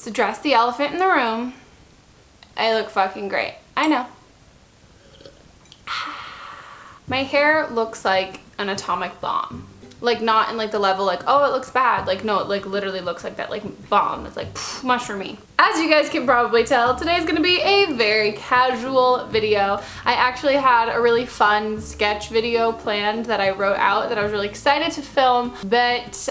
let's address the elephant in the room. I look fucking great. I know. My hair looks like an atomic bomb. Like not in like the level like, oh, it looks bad. Like no, it like literally looks like that like bomb. It's like pff, mushroomy. As you guys can probably tell, today's gonna be a very casual video. I actually had a really fun sketch video planned that I wrote out that I was really excited to film. But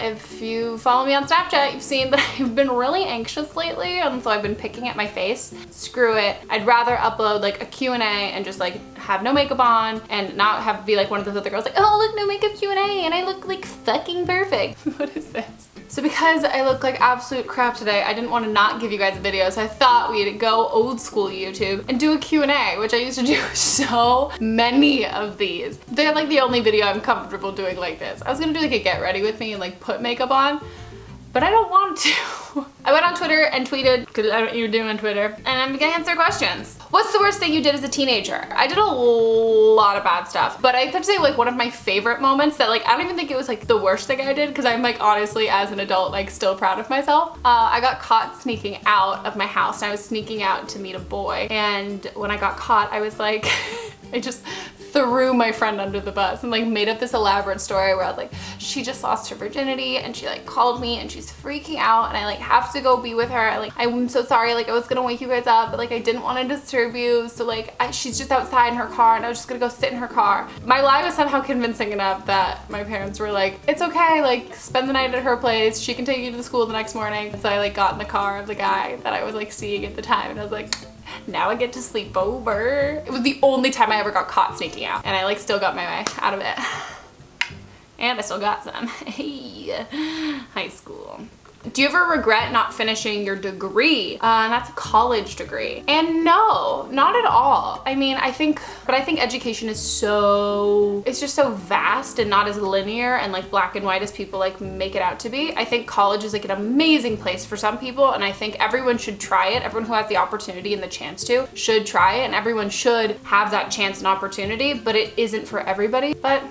if you follow me on Snapchat, you've seen that I've been really anxious lately, and so I've been picking at my face. Screw it. I'd rather upload like a Q&A and just like have no makeup on and not have be like one of those other girls like, oh look, no makeup Q&A and I look like fucking perfect. What is this? So because I look like absolute crap today, I didn't want to not give you guys a video, so I thought we'd go old school YouTube and do a Q&A, which I used to do so many of these. They're like the only video I'm comfortable doing like this. I was gonna do like a get ready with me and like put makeup on, but I don't want to. I went on Twitter and tweeted, because I don't know what you were doing on Twitter, and I'm gonna answer questions. What's the worst thing you did as a teenager? I did a lot of bad stuff, but I have to say like one of my favorite moments that like, I don't even think it was like the worst thing I did, because I'm like honestly as an adult like still proud of myself. I got caught sneaking out of my house, and I was sneaking out to meet a boy, and when I got caught I was like, I just threw my friend under the bus and like made up this elaborate story where I was like, she just lost her virginity and she like called me and she's freaking out and I like have to go be with her. I'm so sorry, like I was gonna wake you guys up, but like I didn't want to disturb you, so like she's just outside in her car and I was just gonna go sit in her car. My lie was somehow convincing enough that my parents were like, it's okay, like spend the night at her place, she can take you to the school the next morning. So I like got in the car of the guy that I was like seeing at the time, and I was like, now I get to sleep over. It was the only time I ever got caught sneaking out, and I like still got my way out of it. And I still got some. Hey, high school. Do you ever regret not finishing your degree? That's a college degree. And no, not at all. I mean, I think education is it's just so vast and not as linear and like black and white as people like make it out to be. I think college is like an amazing place for some people, and I think everyone should try it. Everyone who has the opportunity and the chance to should try it, and everyone should have that chance and opportunity, but it isn't for everybody. But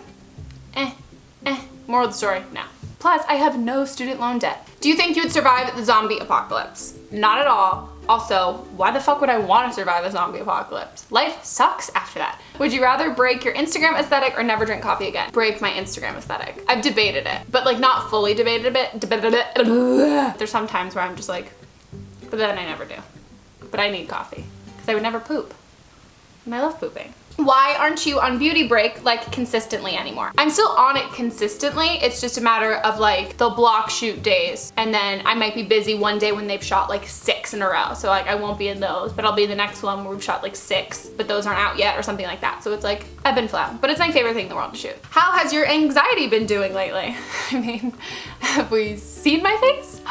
moral of the story, no. Plus, I have no student loan debt. Do you think you would survive the zombie apocalypse? Not at all. Also, why the fuck would I want to survive a zombie apocalypse? Life sucks after that. Would you rather break your Instagram aesthetic or never drink coffee again? Break my Instagram aesthetic. I've debated it, but like not fully debated a bit. There's some times where I'm just like, but then I never do. But I need coffee, because I would never poop. And I love pooping. Why aren't you on beauty break like consistently anymore? I'm still on it consistently. It's just a matter of like they'll block shoot days, and then I might be busy one day when they've shot like 6 in a row. So like I won't be in those, but I'll be in the next one where we've shot like 6, but those aren't out yet or something like that. So it's like I've been flat, but it's my favorite thing in the world to shoot. How has your anxiety been doing lately? I mean, have we seen my face?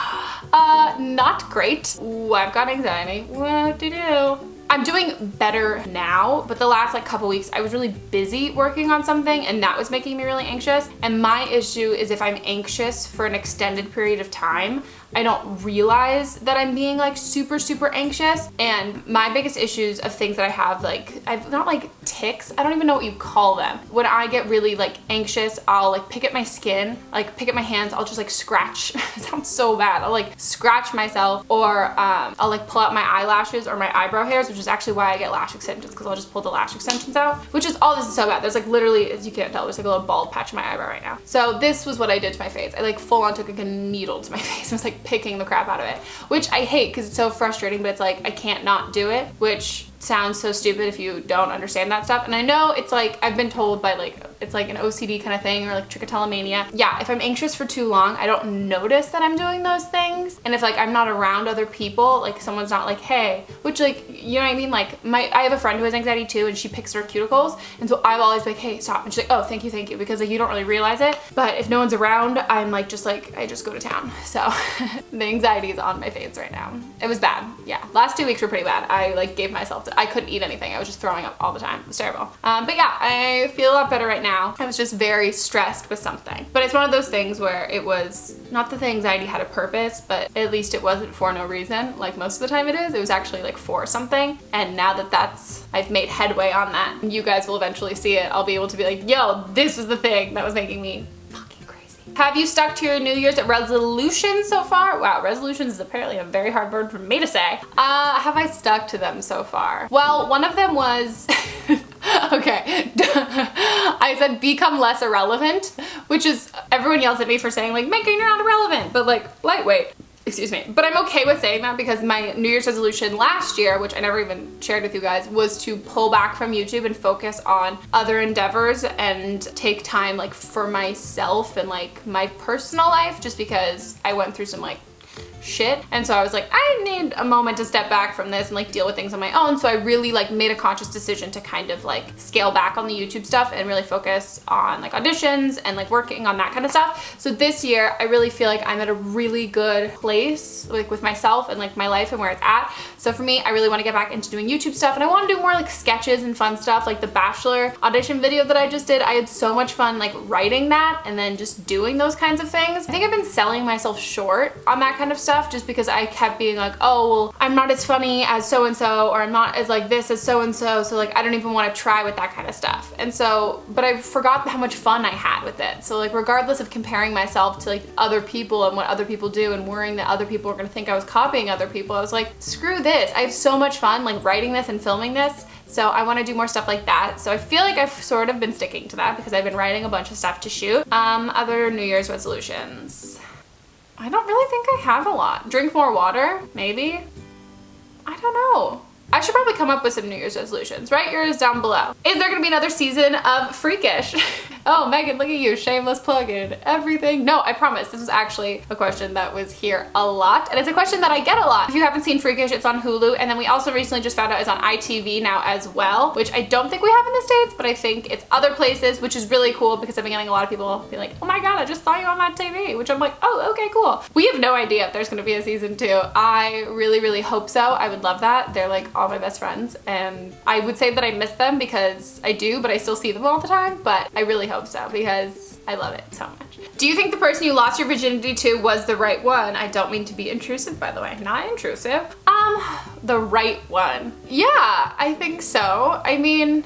Not great. Ooh, I've got anxiety. What to do? I'm doing better now, but the last like couple weeks I was really busy working on something, and that was making me really anxious. And my issue is if I'm anxious for an extended period of time, I don't realize that I'm being like super anxious. And my biggest issues of things that I have, like I've not like tics, I don't even know what you call them. When I get really like anxious, I'll like pick at my skin, like pick at my hands, I'll just like scratch. It sounds so bad. I'll like scratch myself, or I'll like pull out my eyelashes or my eyebrow hairs, which is actually why I get lash extensions, because I'll just pull the lash extensions out, which is all, this is so bad. There's like literally, as you can't tell, there's like a little bald patch in my eyebrow right now. So this was what I did to my face. I like full on took like a needle to my face. I was like picking the crap out of it, which I hate because it's so frustrating, but it's like I can't not do it, which sounds so stupid if you don't understand that stuff. And I know it's like, I've been told by like, it's like an OCD kind of thing, or like trichotillomania. Yeah, if I'm anxious for too long, I don't notice that I'm doing those things. And if like I'm not around other people, like someone's not like, hey, which like, you know what I mean? Like I have a friend who has anxiety too, and she picks her cuticles. And so I'll always be like, hey, stop. And she's like, oh, thank you. Because like you don't really realize it. But if no one's around, I'm like, I just go to town. So the anxiety is on my face right now. It was bad. Yeah, last 2 weeks were pretty bad. I like gave myself I couldn't eat anything. I was just throwing up all the time. It was terrible. But yeah, I feel a lot better right now. I was just very stressed with something. But it's one of those things where it was not that the anxiety had a purpose, but at least it wasn't for no reason. Like most of the time it is. It was actually like for something. And now that I've made headway on that, you guys will eventually see it. I'll be able to be like, yo, this was the thing that was making me fucking crazy. Have you stuck to your New Year's resolution so far? Wow, resolutions is apparently a very hard word for me to say. Have I stuck to them so far? Well, one of them was, okay, I said become less irrelevant, which is, everyone yells at me for saying like, Meghan, you're not irrelevant, but like, lightweight. Excuse me. But I'm okay with saying that because my New Year's resolution last year, which I never even shared with you guys, was to pull back from YouTube and focus on other endeavors and take time like for myself and like my personal life, just because I went through some like shit. And so I was like, I need a moment to step back from this and like deal with things on my own. So I really like made a conscious decision to kind of like scale back on the YouTube stuff and really focus on like auditions and like working on that kind of stuff. So this year I really feel like I'm at a really good place like with myself and like my life and where it's at. So for me, I really want to get back into doing YouTube stuff, and I want to do more like sketches and fun stuff, like the Bachelor audition video that I just did. I had so much fun like writing that and then just doing those kinds of things. I think I've been selling myself short on that kind of stuff just because I kept being like, oh, well, I'm not as funny as so-and-so, or I'm not as like this as so-and-so, so like I don't even want to try with that kind of stuff. And so, but I forgot how much fun I had with it. So like regardless of comparing myself to like other people and what other people do and worrying that other people are gonna think I was copying other people, I was like, screw this. I have so much fun like writing this and filming this. So I want to do more stuff like that. So I feel like I've sort of been sticking to that because I've been writing a bunch of stuff to shoot. Other New Year's resolutions. I don't really think I have a lot. Drink more water, maybe? I don't know. I should probably come up with some New Year's resolutions. Write yours down below. Is there gonna be another season of Freakish? Oh, Meghan, look at you, shameless plug in everything. No, I promise, this was actually a question that was here a lot, and it's a question that I get a lot. If you haven't seen Freakish, it's on Hulu, and then we also recently just found out it's on ITV now as well, which I don't think we have in the States, but I think it's other places, which is really cool because I've been getting a lot of people being like, oh my God, I just saw you on my TV, which I'm like, oh, okay, cool. We have no idea if there's gonna be a season 2. I really, really hope so. I would love that. They're like all my best friends, and I would say that I miss them because I do, but I still see them all the time, but I really hope so because I love it so much. Do you think the person you lost your virginity to was the right one? I don't mean to be intrusive, by the way. Not intrusive. The right one. Yeah, I think so. I mean,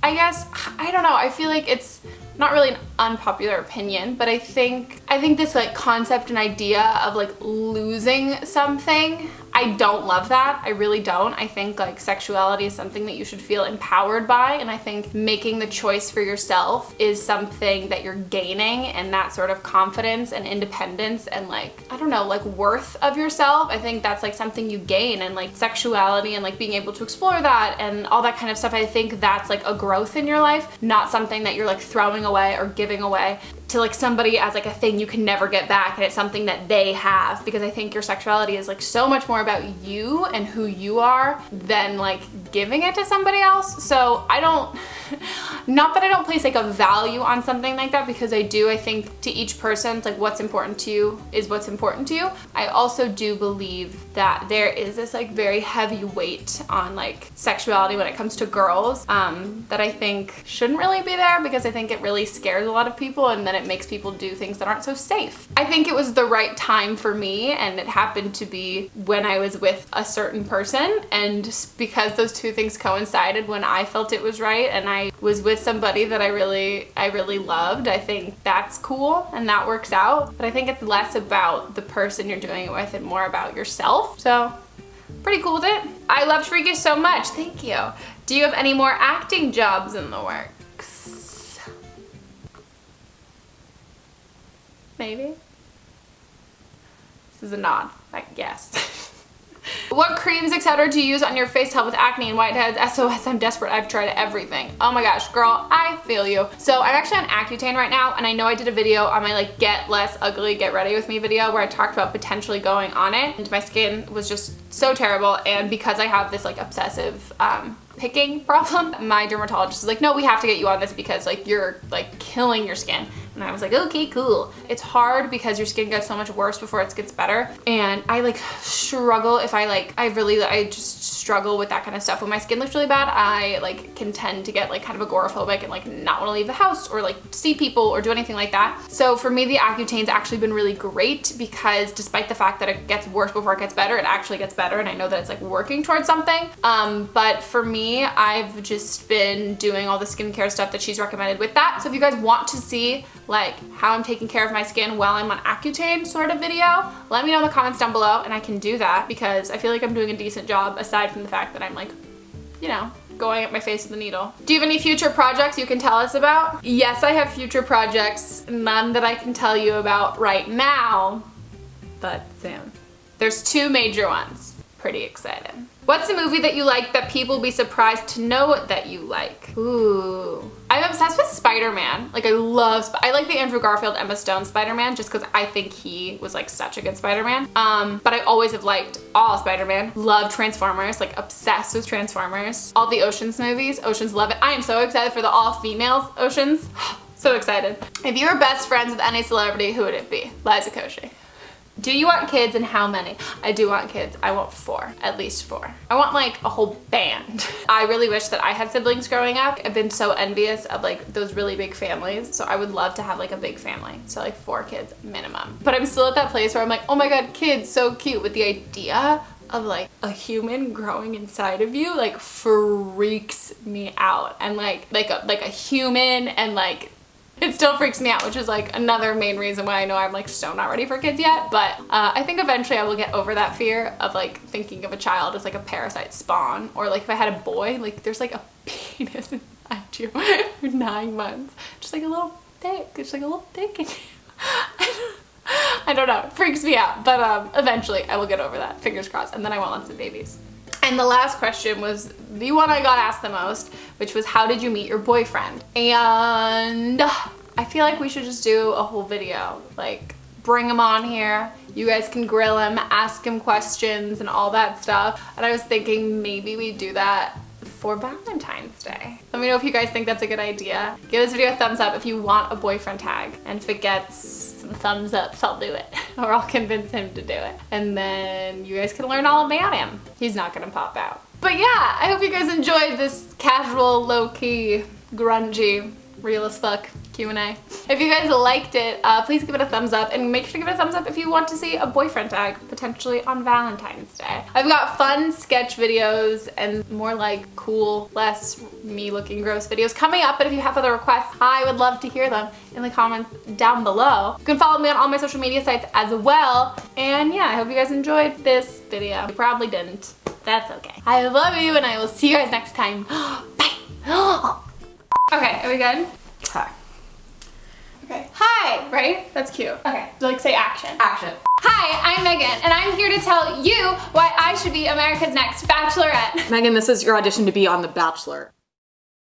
I guess, I don't know. I feel like it's not really an unpopular opinion, but I think this like concept and idea of like losing something, I don't love that. I really don't. I think like sexuality is something that you should feel empowered by, and I think making the choice for yourself is something that you're gaining, and that sort of confidence and independence and like, I don't know, like worth of yourself. I think that's like something you gain, and like sexuality and like being able to explore that and all that kind of stuff. I think that's like a growth in your life, not something that you're like throwing away or giving away to like somebody as like a thing you can never get back, and it's something that they have, because I think your sexuality is like so much more about you and who you are than like giving it to somebody else. So I don't, not that I don't place like a value on something like that, because I do. I think to each person, it's like what's important to you is what's important to you. I also do believe that there is this like very heavy weight on like sexuality when it comes to girls, that I think shouldn't really be there, because I think it really scares a lot of people, and then it makes people do things that aren't so safe. I think it was the right time for me, and it happened to be when I was with a certain person, and because those two things coincided when I felt it was right and I was with somebody that I really loved, I think that's cool and that works out. But I think it's less about the person you're doing it with and more about yourself. So pretty cool with it. I loved Freakish so much. Thank you. Do you have any more acting jobs in the works? Maybe? This is a nod, I guess. What creams, etc. do you use on your face to help with acne and whiteheads? SOS, I'm desperate. I've tried everything. Oh my gosh, girl, I feel you. So I'm actually on Accutane right now, and I know I did a video on my like get less ugly, get ready with me video where I talked about potentially going on it, and my skin was just so terrible. And because I have this like obsessive picking problem, my dermatologist is like, no, we have to get you on this because like you're like killing your skin. And I was like, okay, cool. It's hard because your skin gets so much worse before it gets better. And I like struggle if I just struggle with that kind of stuff. When my skin looks really bad, I like can tend to get like kind of agoraphobic and like not want to leave the house or like see people or do anything like that. So for me, the Accutane's actually been really great, because despite the fact that it gets worse before it gets better, it actually gets better. And I know that it's like working towards something. But for me, I've just been doing all the skincare stuff that she's recommended with that. So if you guys want to see like how I'm taking care of my skin while I'm on Accutane sort of video, let me know in the comments down below and I can do that because I feel like I'm doing a decent job aside from the fact that I'm like, you know, going at my face with a needle. Do you have any future projects you can tell us about? Yes, I have future projects, none that I can tell you about right now, but soon. There's 2 major ones. Pretty excited. What's a movie that you like that people will be surprised to know that you like? Ooh. I'm obsessed with Spider-Man. Like I like the Andrew Garfield, Emma Stone Spider-Man just because I think he was like such a good Spider-Man. But I always have liked all Spider-Man. Love Transformers, like obsessed with Transformers. All the Oceans movies, Oceans 11. I am so excited for the all-females Oceans. So excited. If you were best friends with any celebrity, who would it be? Liza Koshy. Do you want kids and how many? I do want kids. I want 4, at least 4. I want like a whole band. I really wish that I had siblings growing up. I've been so envious of like those really big families. So I would love to have like a big family. So like 4 kids minimum. But I'm still at that place where I'm like, oh my God, kids, so cute. But the idea of like a human growing inside of you like freaks me out. And like a human and like it still freaks me out, which is like another main reason why I know I'm like so not ready for kids yet. But I think eventually I will get over that fear of like thinking of a child as like a parasite spawn. Or like if I had a boy, like there's like a penis inside you for 9 months. Just like a little dick. Just like a little dick in you. I don't know. It freaks me out. But eventually I will get over that. Fingers crossed. And then I want lots of babies. And the last question was the one I got asked the most, which was how did you meet your boyfriend? And I feel like we should just do a whole video, like bring him on here. You guys can grill him, ask him questions and all that stuff. And I was thinking maybe we do that for Valentine's Day. Let me know if you guys think that's a good idea. Give this video a thumbs up if you want a boyfriend tag. And if it gets some thumbs ups, I'll do it. Or I'll convince him to do it. And then you guys can learn all about him. He's not gonna pop out. But yeah, I hope you guys enjoyed this casual, low-key, grungy, real as fuck Q&A. If you guys liked it, please give it a thumbs up and make sure to give it a thumbs up if you want to see a boyfriend tag, potentially on Valentine's Day. I've got fun sketch videos and more like cool, less me looking gross videos coming up, but if you have other requests, I would love to hear them in the comments down below. You can follow me on all my social media sites as well. And yeah, I hope you guys enjoyed this video. You probably didn't. That's okay. I love you and I will see you guys next time. Bye. Okay, are we good? Hi. Okay. Hi, right? That's cute. Okay, so like say action. Action. Hi, I'm Megan, and I'm here to tell you why I should be America's Next Bachelorette. Megan, this is your audition to be on The Bachelor.